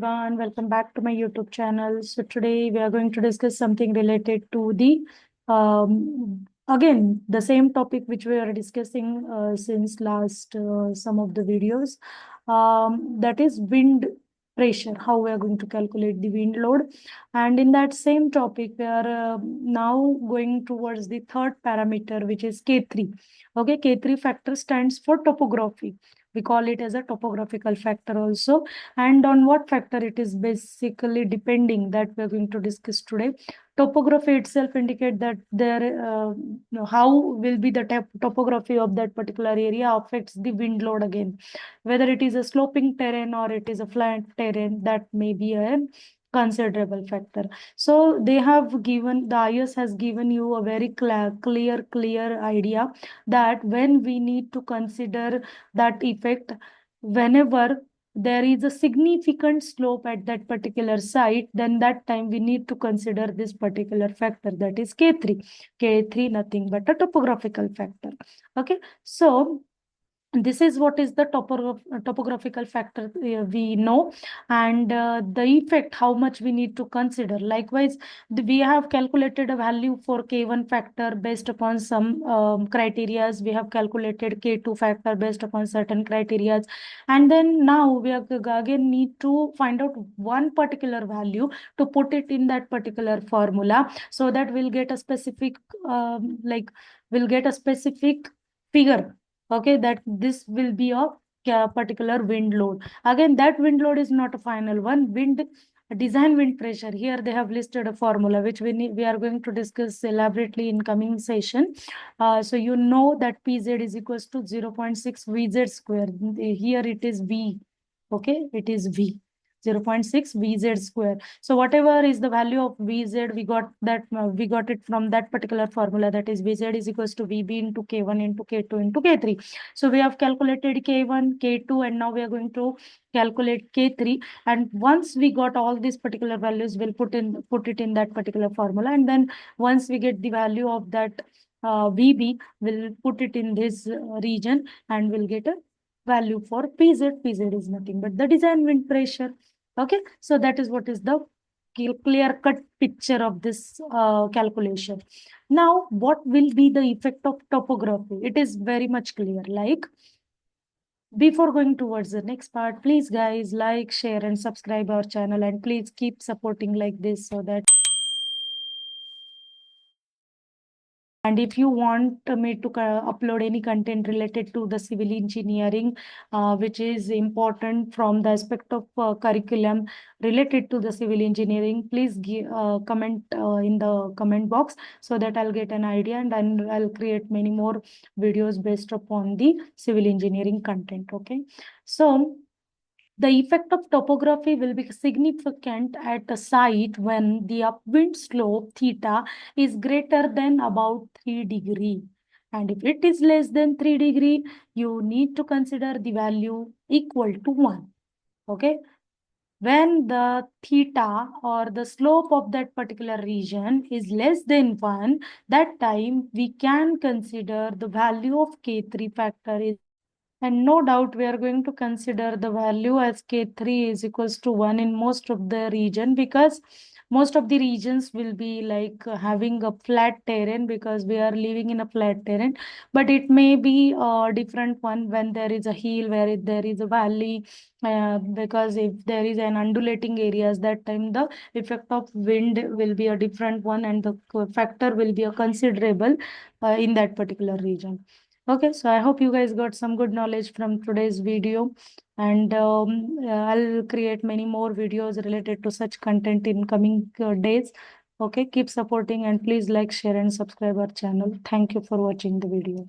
everyone, welcome back to my YouTube channel. So today we are going to discuss something related to the again the same topic which we are discussing since last some of the videos, that is wind pressure, how we are going to calculate the wind load. And in that same topic we are now going towards the third parameter, which is K3. Okay, K3 factor stands for topography. We call it as a topographical factor also. And on what factor it is basically depending, that we're going to discuss today. Topography itself indicate that how will be the topography of that particular area affects the wind load again. Whether it is a sloping terrain or it is a flat terrain, that may be a considerable factor. So they have given, the IS has given you a very clear idea that when we need to consider that effect, whenever there is a significant slope at that particular site, then that time we need to consider this particular factor, that is K3. K3 nothing but a topographical factor. Okay, so this is what is the topographical factor we know, and the effect, how much we need to consider. Likewise, we have calculated a value for K1 factor based upon some criterias. We have calculated K2 factor based upon certain criterias, and then now we are again need to find out one particular value to put it in that particular formula, so that we'll get a specific we'll get a specific figure. Okay, that this will be a particular wind load. Again, that wind load is not a final one. Design wind pressure, here they have listed a formula which we are going to discuss elaborately in coming session. So you know that Pz is equals to 0.6 Vz square. Here it is V. Okay, it is V. 0.6 Vz square. So whatever is the value of Vz, we got that we got it from that particular formula, that is Vz is equals to Vb into K1 into K2 into K3. So we have calculated K1, K2, and now we are going to calculate K3. And once we got all these particular values, we'll put it in that particular formula. And then once we get the value of that Vb, we'll put it in this region and we'll get a value for Pz. Pz is nothing but the design wind pressure. Okay, so that is what is the clear-cut picture of this calculation. Now, what will be the effect of topography? It is very much clear. Like, before going towards the next part, please guys, like, share, and subscribe our channel, and please keep supporting like this, so that. And if you want me to upload any content related to the civil engineering, which is important from the aspect of curriculum related to the civil engineering, please comment in the comment box, so that I'll get an idea, and then I'll create many more videos based upon the civil engineering content. Okay, so the effect of topography will be significant at a site when the upwind slope theta is greater than about 3 degree. And if it is less than 3 degree, you need to consider the value equal to 1. Okay. When the theta or the slope of that particular region is less than 1, that time we can consider the value of K3 factor is. And no doubt we are going to consider the value as K3 is equals to 1 in most of the region, because most of the regions will be like having a flat terrain, because we are living in a flat terrain. But it may be a different one when there is a hill, where there is a valley, because if there is an undulating areas, that time the effect of wind will be a different one, and the factor will be a considerable in that particular region. Okay, so I hope you guys got some good knowledge from today's video, and I'll create many more videos related to such content in coming days. Okay, keep supporting, and please like, share, and subscribe our channel. Thank you for watching the video.